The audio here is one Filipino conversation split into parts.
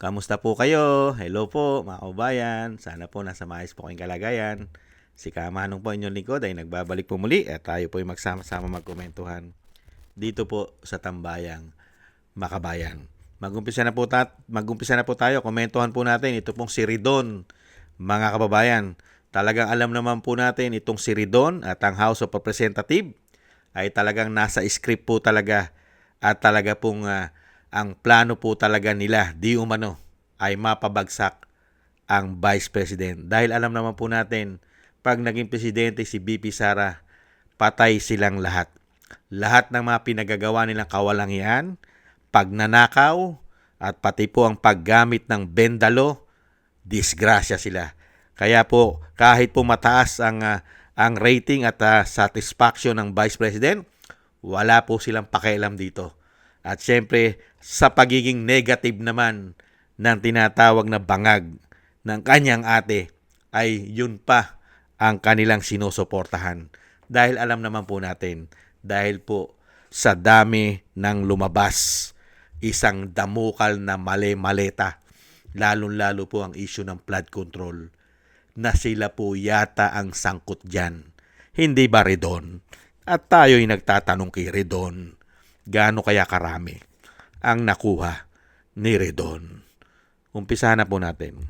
Kamusta po kayo? Hello po mga kabayan. Sana po nasa maayos po kayong kalagayan. Si Kamanong po inyong lingkod ay nagbabalik po muli at tayo po ay magsama-sama magkomentuhan dito po sa Tambayang Makabayan. Magumpisa na po tayo. Komentuhan po natin ito pong si Ridon, mga kababayan. Talagang alam naman po natin itong si Ridon at ang House of Representatives ay talagang nasa script po talaga at talaga pong ang plano po talaga nila di umano ay mapabagsak ang Vice President. Dahil alam naman po natin, pag naging presidente si BP Sara, patay silang lahat. Lahat ng mga pinagagawa nilang kawalangian, pagnanakaw, at pati po ang paggamit ng bendalo, disgrasya sila. Kaya po, kahit po mataas ang rating at satisfaction ng Vice President, wala po silang pakialam dito. At syempre, sa pagiging negative naman ng tinatawag na bangag ng kanyang ate, ay yun pa ang kanilang sinusuportahan. Dahil alam naman po natin, dahil po sa dami ng lumabas, isang damukal na mali-maleta, lalong-lalo po ang issue ng flood control, na sila po yata ang sangkot dyan. Hindi ba, Redon? At tayo'y nagtatanong kay Redon, gaano kaya karami ang nakuha ni Redon? Umpisa na po natin.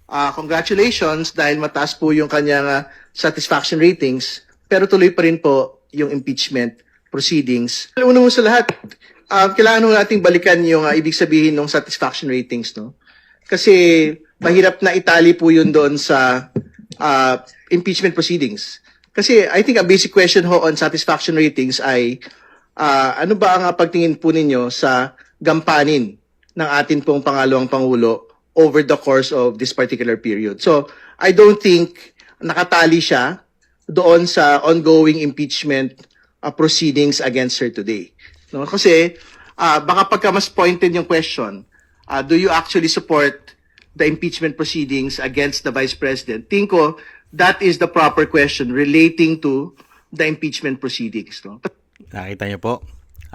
Congratulations dahil mataas po yung kanyang satisfaction ratings, pero tuloy pa rin po yung impeachment proceedings. Una mo sa lahat, kailangan nung nating balikan yung ibig sabihin ng satisfaction ratings, no? Kasi mahirap na itali po yun doon sa impeachment proceedings. Kasi I think a basic question ho on satisfaction ratings ay ano ba ang pagtingin po ninyo sa gampanin ng atin pong pangalawang Pangulo over the course of this particular period. So, I don't think nakatali siya doon sa ongoing impeachment proceedings against her today. No? Kasi, baka pagka mas pointed yung question, do you actually support the impeachment proceedings against the Vice President? Think ko, that is the proper question relating to the impeachment proceedings. No? Nakita niyo po?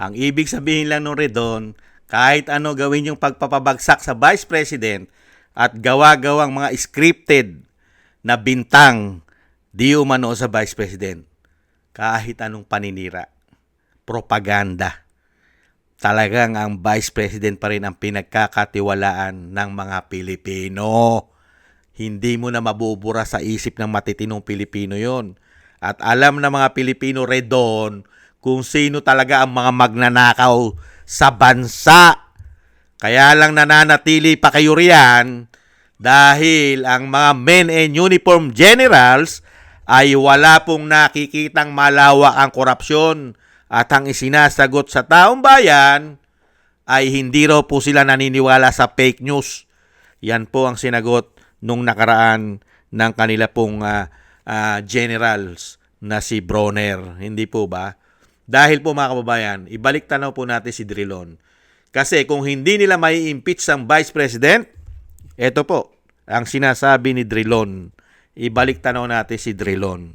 Ang ibig sabihin lang ng Redon, kahit ano gawin yung pagpapabagsak sa Vice President at gawa-gawang mga scripted na bintang di umano sa Vice President, kahit anong paninira, propaganda, talagang ang Vice President pa rin ang pinagkakatiwalaan ng mga Pilipino. Hindi mo na mabubura sa isip ng matitinong Pilipino yon. At alam na mga Pilipino, Redon, kung sino talaga ang mga magnanakaw sa bansa. Kaya lang nananatili pa kayo riyan dahil ang mga men in uniform generals ay wala pong nakikitang malawak ang korupsyon at ang isinasagot sa taong bayan ay hindi raw po sila naniniwala sa fake news. Yan po ang sinagot nung nakaraan ng kanila pong generals na si Bronner. Hindi po ba? Dahil po mga kababayan, ibalik tanaw po natin si Drilon. Kasi kung hindi nila may impeach ang Vice President, ito po ang sinasabi ni Drilon. Ibalik tanaw natin si Drilon,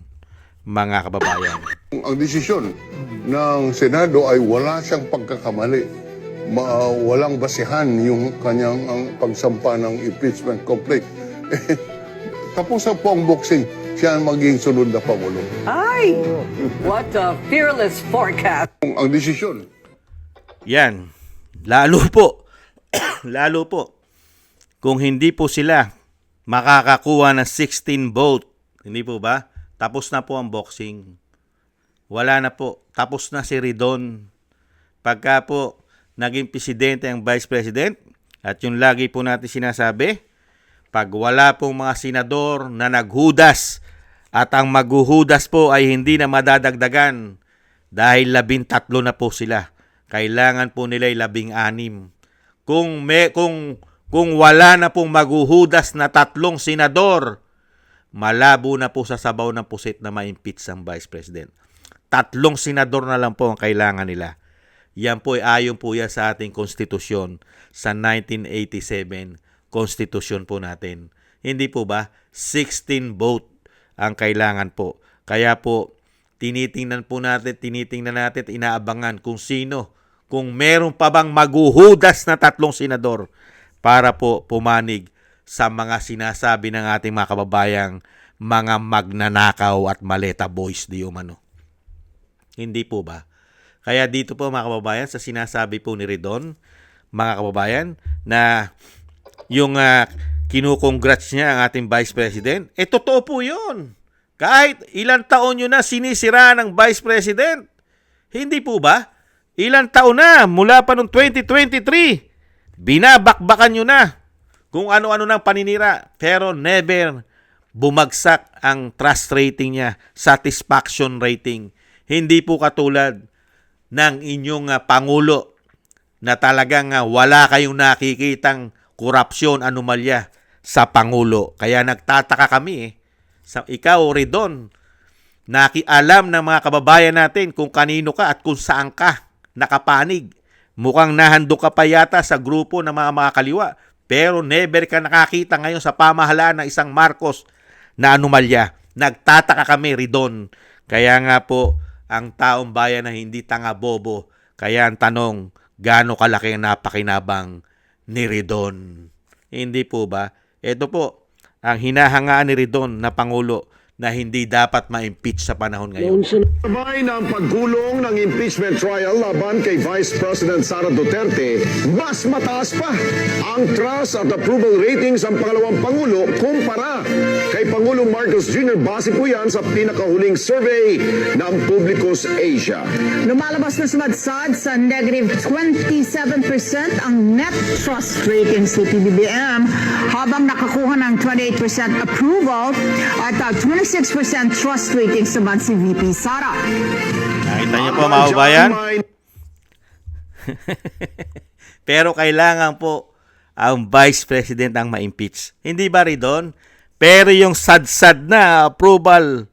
mga kababayan. Ang desisyon ng Senado ay wala siyang pagkakamali. Walang basihan yung kanyang ang pagsampa ng impeachment complaint. Tapos na po ang boxing, siya ang maging sunod na Pangulo. Ay! What a fearless forecast! Ang desisyon. Yan. Lalo po, lalo po, kung hindi po sila makakakuha ng 16 vote, hindi po ba? Tapos na po ang boxing. Wala na po. Tapos na si Ridon. Pagka po naging presidente ang Vice President, at yung lagi po natin sinasabi, pag wala pong mga senador na naghudas at ang maghuhudas po ay hindi na madadagdagan dahil 13 na po sila. Kailangan po nila 16. Kung wala na pong maghuhudas na 3 senador, malabo na po sa sabaw ng pusit na ma-impeach ang Vice President. 3 senador na lang po ang kailangan nila. Yan po ay ayon po yan sa ating konstitusyon sa 1987 konstitusyon po natin. Hindi po ba? 16 vote ang kailangan po. Kaya po, tinitingnan natin, inaabangan kung sino, kung meron pa bang maghuhudas na 3 senador para po pumanig sa mga sinasabi ng ating mga kababayang mga magnanakaw at maleta boys di umano. Hindi po ba? Kaya dito po mga kababayan, sa sinasabi po ni Ridon, mga kababayan, na yung kinukongrats niya ang ating Vice President, totoo po yun. Kahit ilang taon nyo na sinisira ng Vice President. Hindi po ba? Ilang taon na, mula pa noong 2023, binabakbakan nyo na kung ano-ano ng paninira. Pero never bumagsak ang trust rating niya, satisfaction rating. Hindi po katulad ng inyong Pangulo na talagang wala kayong nakikitang korupsyon, anomalya sa Pangulo. Kaya nagtataka kami ikaw, Ridon, nakialam ng mga kababayan natin kung kanino ka at kung saan ka nakapanig. Mukhang nahandog ka pa yata sa grupo ng mga kaliwa, pero never ka nakakita ngayon sa pamahalaan ng isang Marcos na anomalya. Nagtataka kami, Ridon. Kaya nga po, ang taong bayan na hindi tanga bobo. Kaya ang tanong, gaano kalaki ang napakinabang ni Ridon? Hindi po ba? Ito po, ang hinahangaan ni Ridon na Pangulo na hindi dapat ma-impeach sa panahon ngayon. Sabay ng pagkulong ng impeachment trial laban kay Vice President Sara Duterte, mas mataas pa ang trust at approval ratings ng pangalawang Pangulo kumpara kay Pangulong Marcos Jr. Base po yan sa pinakahuling survey ng Publicus Asia. Lumalabas na sumadsad sa negative 27% ang net trust ratings ni PBBM habang nakakuha ng 28% approval at 26% trust ratings naman si VP Sara. Nakita niyo po mga kababayan? Pero kailangan po ang Vice President ang ma-impeach. Hindi ba, Ridon? Pero yung sad-sad na approval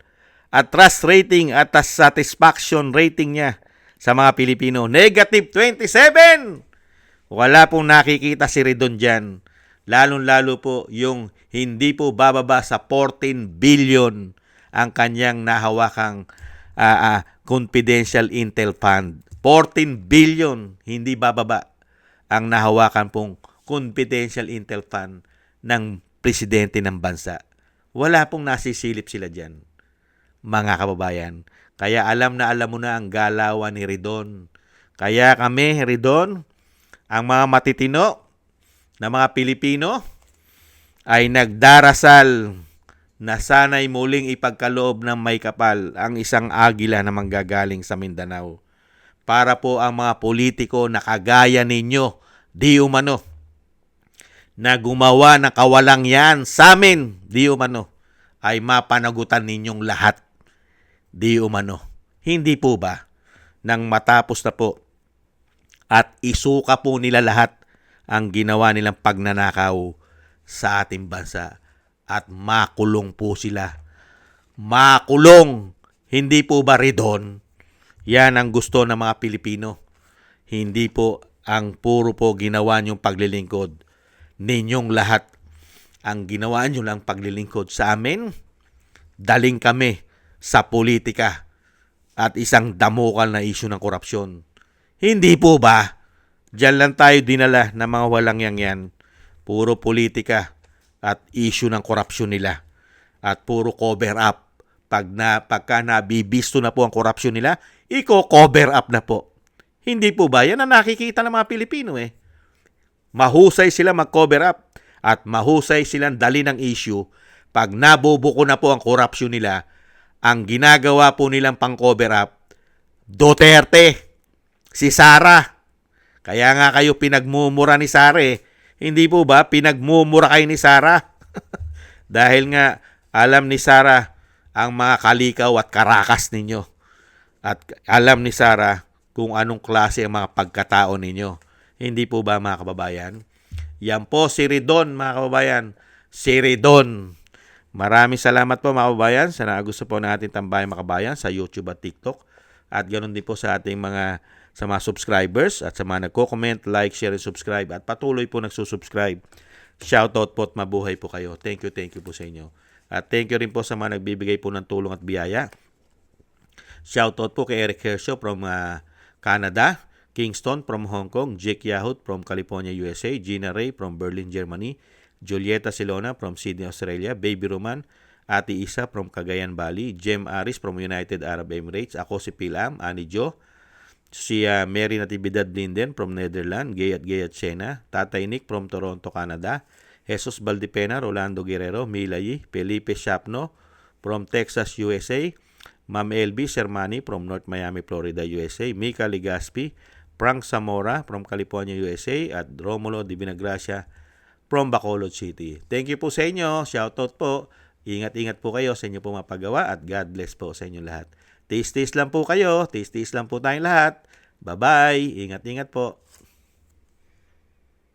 at trust rating at satisfaction rating niya sa mga Pilipino, negative 27! Wala pong nakikita si Ridon dyan. Lalong-lalo po yung hindi po bababa sa 14 billion ang kanyang nahawakang confidential intel fund. 14 billion hindi bababa ang nahawakan pong confidential intel fund ng presidente ng bansa. Wala pong nasisilip sila dyan, mga kababayan. Kaya alam mo na ang galawan ni Ridon. Kaya kami, Ridon, ang mga matitino na mga Pilipino ay nagdarasal na sana'y muling ipagkaloob ng may kapal ang isang agila na manggagaling sa Mindanao. Para po ang mga politiko na kagaya ninyo, di umano, na gumawa ng kawalang yan sa amin, di umano, ay mapanagutan ninyong lahat, di umano. Hindi po ba, nang matapos na po at isuka po nila lahat ang ginawa nilang pagnanakaw sa ating bansa at makulong po sila. Makulong! Hindi po ba, Ridon? Yan ang gusto ng mga Pilipino. Hindi po ang puro po ginawa niyong paglilingkod. Ninyong lahat ang ginawa niyo lang paglilingkod sa amin. Daling kami sa politika at isang damukal na isyu ng korupsyon. Hindi po ba? Diyan lang tayo dinala ng mga walang yan. Puro politika at issue ng korupsyon nila. At puro cover up. Pagka nabibisto na po ang korupsyon nila, cover up na po. Hindi po ba? Yan ang nakikita ng mga Pilipino Mahusay sila mag-cover up at mahusay silang dali ng issue. Pag nabubuko na po ang korupsyon nila, ang ginagawa po nilang pang-cover up, Duterte, si Sara. Kaya nga kayo pinagmumura ni Sara Hindi po ba pinagmumura kayo ni Sara? Dahil nga alam ni Sara ang mga kalikaw at karakas ninyo. At alam ni Sara kung anong klase ang mga pagkatao ninyo. Hindi po ba mga kababayan? Yan po si Ridon mga kababayan. Si Ridon. Maraming salamat po mga kababayan sa gusto po natin tambayan mga kababayan sa YouTube at TikTok. At ganoon din po sa ating sa mga subscribers at sa mga nagko-comment, like, share, and subscribe at patuloy po nagsusubscribe. Shoutout po at mabuhay po kayo. Thank you po sa inyo. At thank you rin po sa mga nagbibigay po ng tulong at biyaya Shoutout po kay Eric Hershaw from Canada, Kingston from Hong Kong, Jake Yahut from California, USA, Gina Ray from Berlin, Germany, Julieta Silona from Sydney, Australia, Baby Roman, Ate Isa from Cagayan Valley, Jem Aris from United Arab Emirates, ako si Pilam, Ani Jo, si Mary Natividad Blinden from Netherlands, Gayat Sena, Tatay Nick from Toronto, Canada, Jesus Valdipena, Rolando Guerrero, Milayi, Felipe Shapno from Texas, USA, Ma'am LB Sermani from North Miami, Florida, USA, Mika Ligaspi, Frank Zamora from California, USA, at Romulo Di Vinagracia from Bacolod City. Thank you po sa inyo. Shoutout po. Ingat-ingat po kayo sa inyo po mapagawa at God bless po sa inyo lahat. Taste lang po kayo. Taste lang po tayong lahat. Bye-bye. Ingat-ingat po.